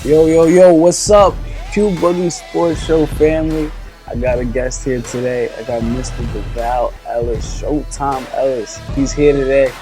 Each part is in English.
Yo, what's up? Q Boogie Sports Show family. I got a guest here today. I got Mr. DEVALE Ellis, Showtime Ellis. He's here today.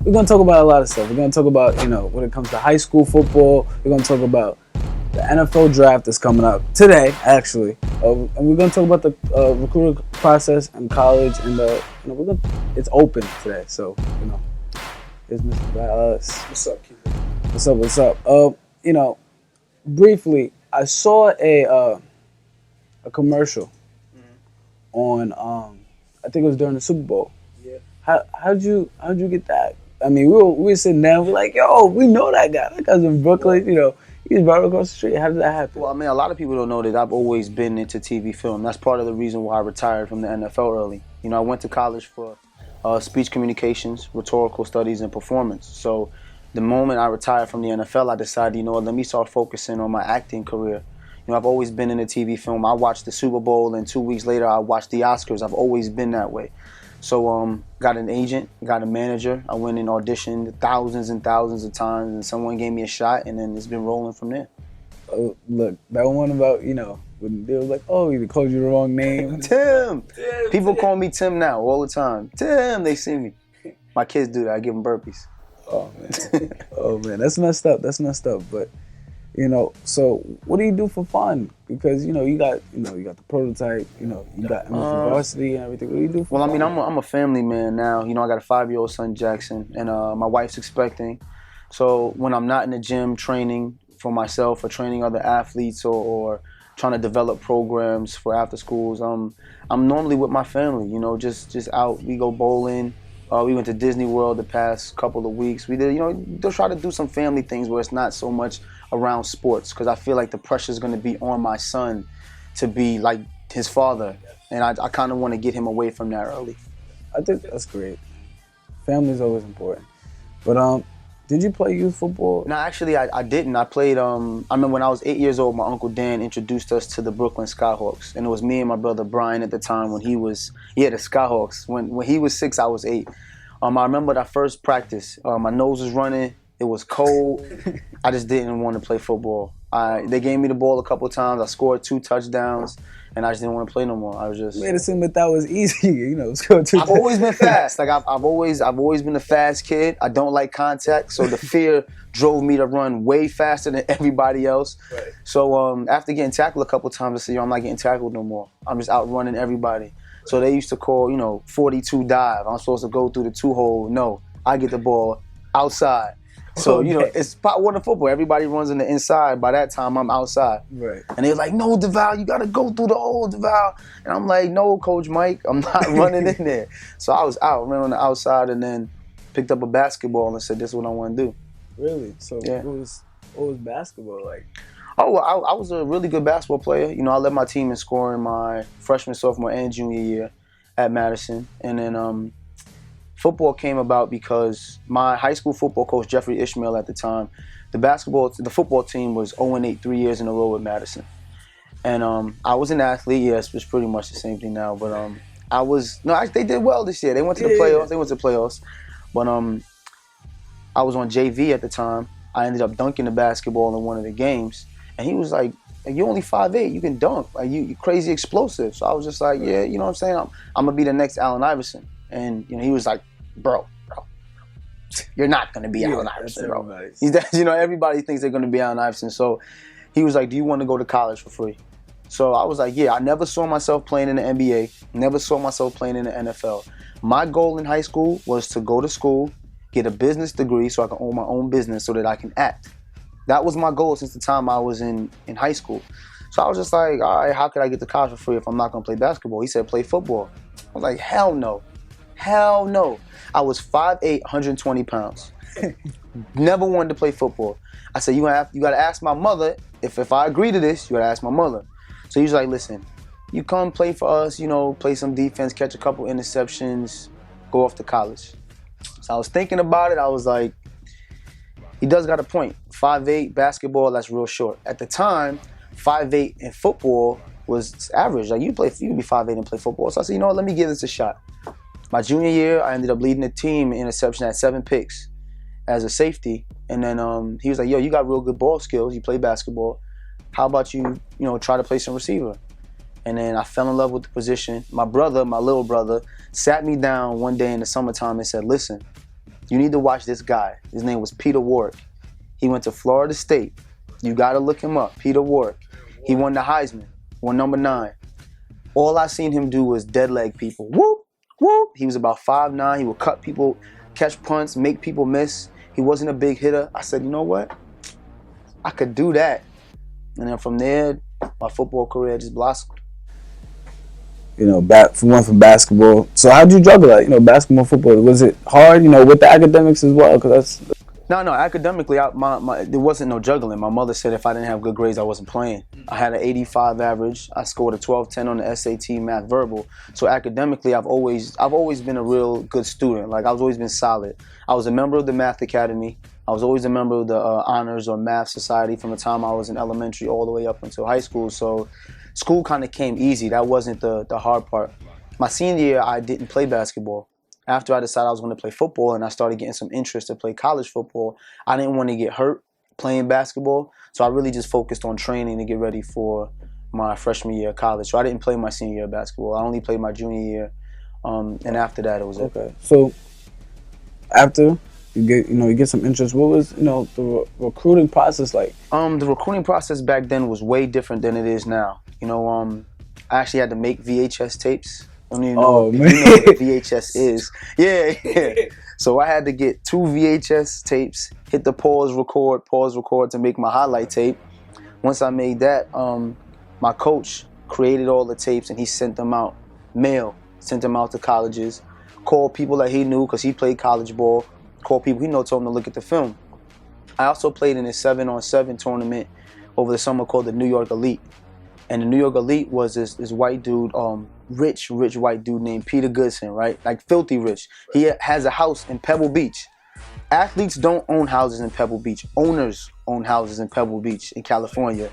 We're going to talk about a lot of stuff. We're going to talk about, when it comes to high school football, we're going to talk about the NFL draft that's coming up today, actually. And we're going to talk about the recruiting process in college. And, it's open today. So, here's Mr. DEVALE Ellis. What's up, Q? What's up? Briefly, I saw a commercial on I think it was during the Super Bowl. Yeah. How'd you get that? I mean, we were sitting there, we're like, yo, we know that guy. That guy's in Brooklyn, he's right across the street. How did that happen? Well, I mean, a lot of people don't know that I've always been into TV film. That's part of the reason why I retired from the NFL early. I went to college for speech communications, rhetorical studies, and performance. So the moment I retired from the NFL, I decided, let me start focusing on my acting career. I've always been in the TV film. I watched the Super Bowl, and 2 weeks later, I watched the Oscars. I've always been that way. So got an agent, got a manager. I went and auditioned thousands and thousands of times, and someone gave me a shot, and then it's been rolling from there. Look, that one about, when they were like, oh, they called you the wrong name. Tim! People call me Tim now all the time. Tim, they see me. My kids do that. I give them burpees. Oh man, that's messed up. But so what do you do for fun? Because you got the prototype. You got varsity and everything. What do you do for Well, fun? I mean, I'm a family man now. I got a 5-year-old son, Jackson, and my wife's expecting. So when I'm not in the gym training for myself or training other athletes or trying to develop programs for after schools, I'm normally with my family. Just out. We go bowling. We went to Disney World the past couple of weeks. We did, they'll try to do some family things where it's not so much around sports, because I feel like the pressure is going to be on my son to be like his father, and I kind of want to get him away from that early. I think that's great. Family's always important. But did you play youth football? No, actually, I didn't. I played. I remember when I was 8 years old, my Uncle Dan introduced us to the Brooklyn Skyhawks, and it was me and my brother Brian at the time when he was the Skyhawks. When he was 6, I was 8. I remember that first practice. My nose was running. It was cold. I just didn't want to play football. They gave me the ball a couple of times. I scored 2 touchdowns, and I just didn't want to play no more. I was just made it seem that was easy, score 2 I've always been fast. Like I've always been a fast kid. I don't like contact, so the fear drove me to run way faster than everybody else. Right. So after getting tackled a couple of times, I said, I'm not getting tackled no more. I'm just outrunning everybody. So they used to call, 42 dive. I'm supposed to go through the 2-hole. No, I get the ball outside. So, it's part one of football. Everybody runs on the inside. By that time, I'm outside. Right. And they're like, no, DEVALE, you got to go through the hole, DEVALE. And I'm like, no, Coach Mike, I'm not running in there. So I was out, ran on the outside, and then picked up a basketball and said, this is what I want to do. Really? So yeah. what was basketball like? Oh, well, I was a really good basketball player. I led my team in scoring my freshman, sophomore, and junior year at Madison. And then football came about because my high school football coach, Jeffrey Ishmael at the time, the football team was 0-8 3 years in a row at Madison. And I was an athlete. Yes, it's pretty much the same thing now. But they did well this year. They went to the playoffs. But I was on JV at the time. I ended up dunking the basketball in one of the games. And he was like, you're only 5'8", you can dunk. Like, you're crazy explosive. So I was just like, yeah, you know what I'm saying? I'm going to be the next Allen Iverson. And he was like, bro, you're not going to be Allen Iverson, bro. Everybody thinks they're going to be Allen Iverson. So he was like, do you want to go to college for free? So I was like, yeah, I never saw myself playing in the NBA, never saw myself playing in the NFL. My goal in high school was to go to school, get a business degree so I can own my own business so that I can act. That was my goal since the time I was in high school. So I was just like, all right, how could I get to college for free if I'm not going to play basketball? He said, play football. I was like, hell no. Hell no. I was 5'8", 120 pounds. Never wanted to play football. I said, you got to ask my mother. If I agree to this, you got to ask my mother. So he was like, listen, you come play for us, play some defense, catch a couple interceptions, go off to college. So I was thinking about it. I was like, he does got a point. 5'8", basketball, that's real short. At the time, 5'8" in football was average. Like, you can be 5'8" and play football. So I said, let me give this a shot. My junior year, I ended up leading the team in interception at 7 picks. as a safety. And then he was like, yo, you got real good ball skills. You play basketball. How about you try to play some receiver? And then I fell in love with the position. My brother, my little brother, sat me down one day in the summertime and said, listen, you need to watch this guy. His name was Peter Warwick. He went to Florida State. You got to look him up, Peter Warwick. He won the Heisman, won number 9. All I seen him do was dead leg people. Whoop, whoop. He was about 5'9". He would cut people, catch punts, make people miss. He wasn't a big hitter. I said, you know what? I could do that. And then from there, my football career just blossomed. From basketball. So how'd you juggle that? Basketball, football. Was it hard? With the academics as well? Because that's No, academically, there wasn't no juggling. My mother said if I didn't have good grades, I wasn't playing. I had an 85 average. I scored a 12.10 on the SAT math verbal. So academically, I've always been a real good student. Like, I've always been solid. I was a member of the Math Academy. I was always a member of the Honors or Math Society from the time I was in elementary all the way up until high school. So school kind of came easy. That wasn't the hard part. My senior year, I didn't play basketball. After I decided I was going to play football and I started getting some interest to play college football, I didn't want to get hurt playing basketball. So I really just focused on training to get ready for my freshman year of college. So I didn't play my senior year of basketball. I only played my junior year. And after that, it was okay. So after you get some interest, what was, the recruiting process like? The recruiting process back then was way different than it is now. I actually had to make VHS tapes. I don't even know if you know what a VHS is. Yeah. So I had to get 2 VHS tapes, hit the pause, record to make my highlight tape. Once I made that, my coach created all the tapes and he sent them out, sent them out to colleges, called people that he knew because he played college ball, called people he knew, told them to look at the film. I also played in a 7-on-7 tournament over the summer called the New York Elite. And the New York Elite was this white dude, rich white dude named Peter Goodson, right? Like filthy rich. He has a house in Pebble Beach. Athletes don't own houses in Pebble Beach. Owners own houses in Pebble Beach in California.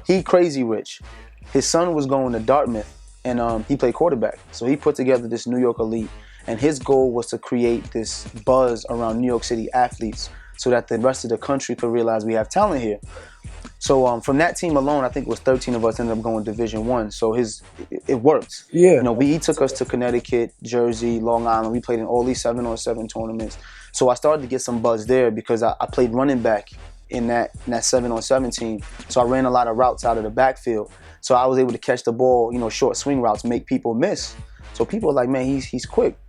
He crazy rich. His son was going to Dartmouth and he played quarterback. So he put together this New York Elite and his goal was to create this buzz around New York City athletes so that the rest of the country could realize we have talent here. So from that team alone, I think it was 13 of us ended up going Division I. So it worked. Yeah. He took us to Connecticut, Jersey, Long Island. We played in all these 7-on-7 tournaments. So I started to get some buzz there because I played running back in that 7-on-7 team. So I ran a lot of routes out of the backfield. So I was able to catch the ball, short swing routes, make people miss. So people were like, man, he's quick.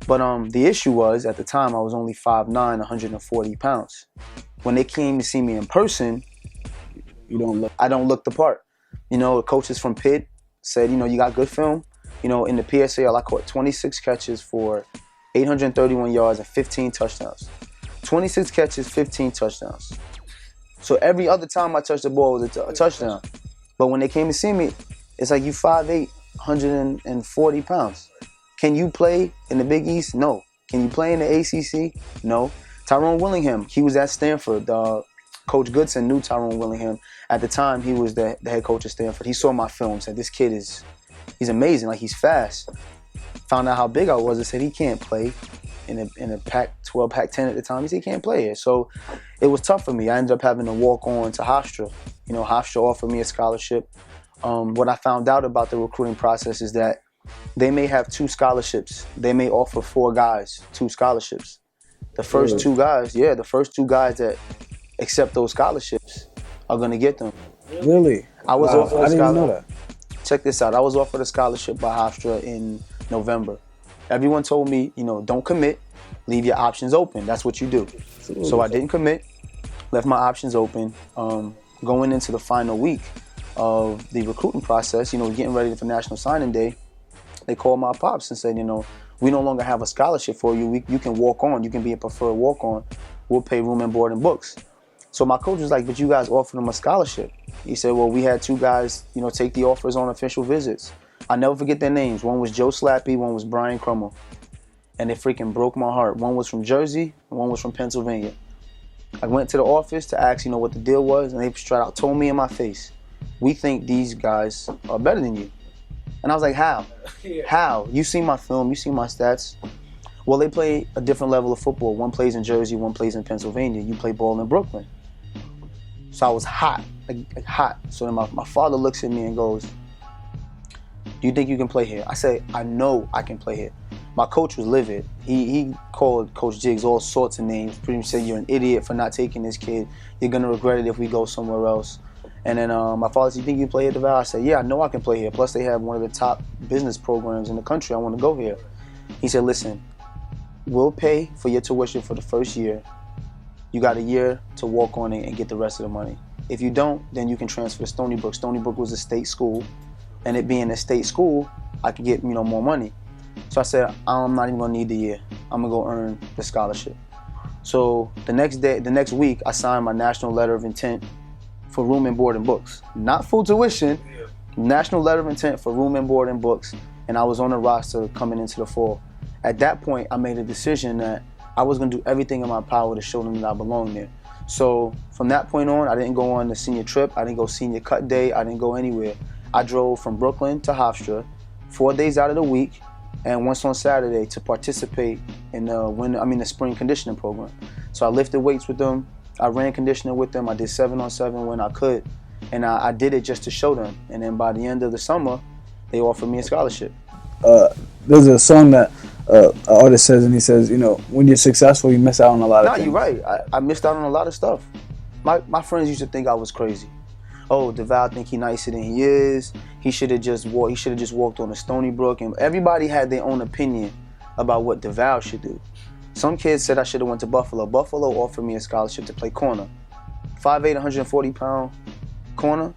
But the issue was, at the time, I was only 5'9", 140 pounds. When they came to see me in person, I don't look the part. Coaches from Pitt said, you got good film. In the PSAL, I caught 26 catches for 831 yards and 15 touchdowns. 26 catches, 15 touchdowns. So every other time I touched the ball was a touchdown. But when they came to see me, it's like, you 5'8", 140 pounds. Can you play in the Big East? No. Can you play in the ACC? No. Tyrone Willingham, he was at Stanford. Coach Goodson knew Tyrone Willingham. At the time, he was the head coach at Stanford. He saw my film, said, this kid he's amazing, like he's fast. Found out how big I was and said he can't play in a Pac-12, Pac-10 at the time. He said he can't play it. So it was tough for me. I ended up having to walk on to Hofstra. Hofstra offered me a scholarship. What I found out about the recruiting process is that they may have 2 scholarships. They may offer 4 guys 2 scholarships. The first 2 guys, the first 2 guys that accept those scholarships are going to get them. Really? I was offered I didn't even know that. Check this out. I was offered a scholarship by Hofstra in November. Everyone told me, don't commit, leave your options open. That's what you do. Absolutely. So I didn't commit, left my options open. Going into the final week of the recruiting process, getting ready for National Signing Day, they called my pops and said, we no longer have a scholarship for you. You can walk on. You can be a preferred walk-on. We'll pay room and board and books. So my coach was like, but you guys offered him a scholarship. He said, well, we had 2 guys, take the offers on official visits. I'll never forget their names. One was Joe Slappy, one was Brian Crummell. And it freaking broke my heart. One was from Jersey, and one was from Pennsylvania. I went to the office to ask, what the deal was, and they straight out told me in my face, we think these guys are better than you. And I was like, how? How? You see my film, you see my stats. Well, they play a different level of football. One plays in Jersey, one plays in Pennsylvania. You play ball in Brooklyn. So I was hot, like hot. So then my father looks at me and goes, "Do you think you can play here?" I say, "I know I can play here." My coach was livid. He called Coach Jiggs all sorts of names. Pretty much said, "You're an idiot for not taking this kid. You're gonna regret it if we go somewhere else." And then my father said, "You think you can play here at DeVale?" I said, "Yeah, I know I can play here. Plus they have one of the top business programs in the country. I want to go here." He said, "Listen, we'll pay for your tuition for the first year. You got a year to walk on it and get the rest of the money. If you don't, then you can transfer to Stony Brook." Stony Brook was a state school, and it being a state school, I could get more money. So I said, "I'm not even gonna need the year. I'm gonna go earn the scholarship." So the next week, I signed my national letter of intent for room and board and books, not full tuition. National letter of intent for room and board and books, and I was on the roster coming into the fall. At that point, I made a decision that I was going to do everything in my power to show them that I belong there. So from that point on, I didn't go on the senior trip. I didn't go senior cut day. I didn't go anywhere. I drove from Brooklyn to Hofstra 4 days out of the week, and once on Saturday to participate in the spring conditioning program. So I lifted weights with them. I ran conditioning with them. I did 7-on-7 when I could, and I did it just to show them. And then by the end of the summer, they offered me a scholarship. There's a song that an artist says, and he says, when you're successful, you miss out on a lot of things. You're right. I missed out on a lot of stuff. My friends used to think I was crazy. Oh, DeVale think he nicer than he is. He should have just walked on to Stony Brook. And everybody had their own opinion about what DeVale should do. Some kids said I should have went to Buffalo. Buffalo offered me a scholarship to play corner. 5'8", 140-pound corner.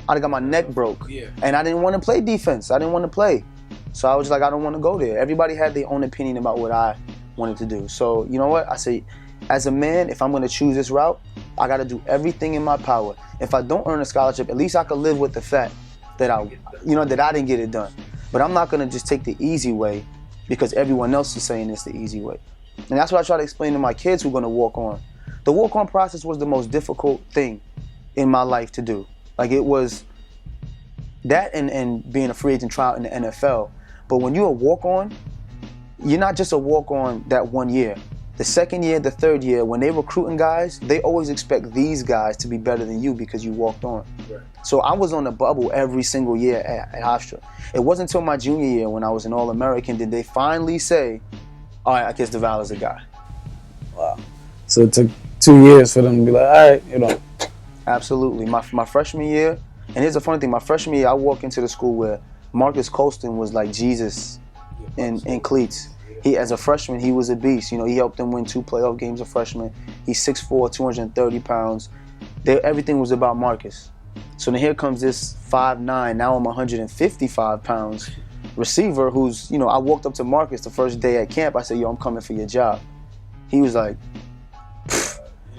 I got my neck broke. Yeah. And I didn't want to play defense. I didn't want to play. So I was like, I don't want to go there. Everybody had their own opinion about what I wanted to do. So you know what? I say, as a man, if I'm going to choose this route, I got to do everything in my power. If I don't earn a scholarship, at least I could live with the fact that I didn't get it done. But I'm not going to just take the easy way because everyone else is saying it's the easy way. And that's what I try to explain to my kids who are going to walk on. The walk-on process was the most difficult thing in my life to do. Like, it was that and being a free agent trial in the NFL. But when you're a walk-on, you're not just a walk-on that 1 year. The second year, the third year, when they recruiting guys, they always expect these guys to be better than you because you walked on. Right. So I was on the bubble every single year at Hofstra. It wasn't until my junior year when I was an All-American did they finally say, all right, I guess DeVale is a guy. Wow. So it took 2 years for them to be like, all right, Absolutely. My freshman year, and here's the funny thing, my freshman year, I walked into the school where Marcus Colston was like Jesus in cleats. He, as a freshman, he was a beast. He helped them win 2 playoff games as a freshman. He's 6'4", 230 pounds. Everything was about Marcus. So then here comes this 5'9", now I'm 155 pounds receiver who's, I walked up to Marcus the first day at camp. I said, yo, I'm coming for your job. He was like,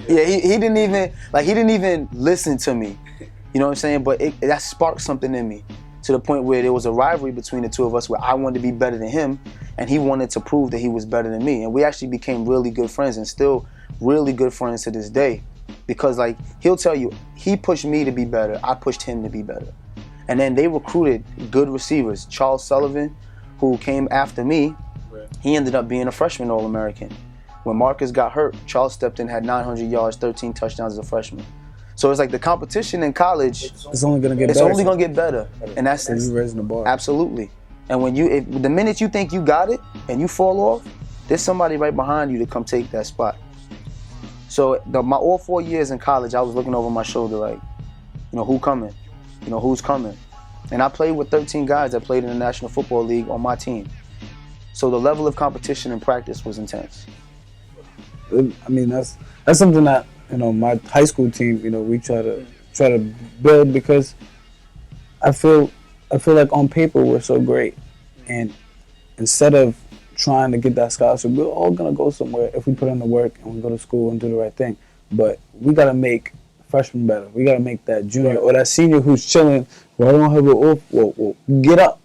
yeah, he didn't even listen to me. You know what I'm saying? But that sparked something in me to the point where there was a rivalry between the two of us where I wanted to be better than him and he wanted to prove that he was better than me. And we actually became really good friends and still really good friends to this day because, like, he'll tell you, he pushed me to be better, I pushed him to be better. And then they recruited good receivers. Charles Sullivan, who came after me, he ended up being a freshman All-American. When Marcus got hurt, Charles stepped in, had 900 yards, 13 touchdowns as a freshman. So it's like the competition in college, it's only gonna get better. It's only gonna get better, and that's you raising the bar. Absolutely. And when the minute you think you got it and you fall off, there's somebody right behind you to come take that spot. So my all 4 years in college, I was looking over my shoulder like, who coming? Who's coming? And I played with 13 guys that played in the National Football League on my team. So the level of competition and practice was intense. I mean, that's something that my high school team, we try to build because I feel like on paper we're so great, and instead of trying to get that scholarship, we're all gonna go somewhere if we put in the work and we go to school and do the right thing. But we gotta make freshmen better. We gotta make that junior or that senior who's chilling. Well, I don't have it off. Well, get up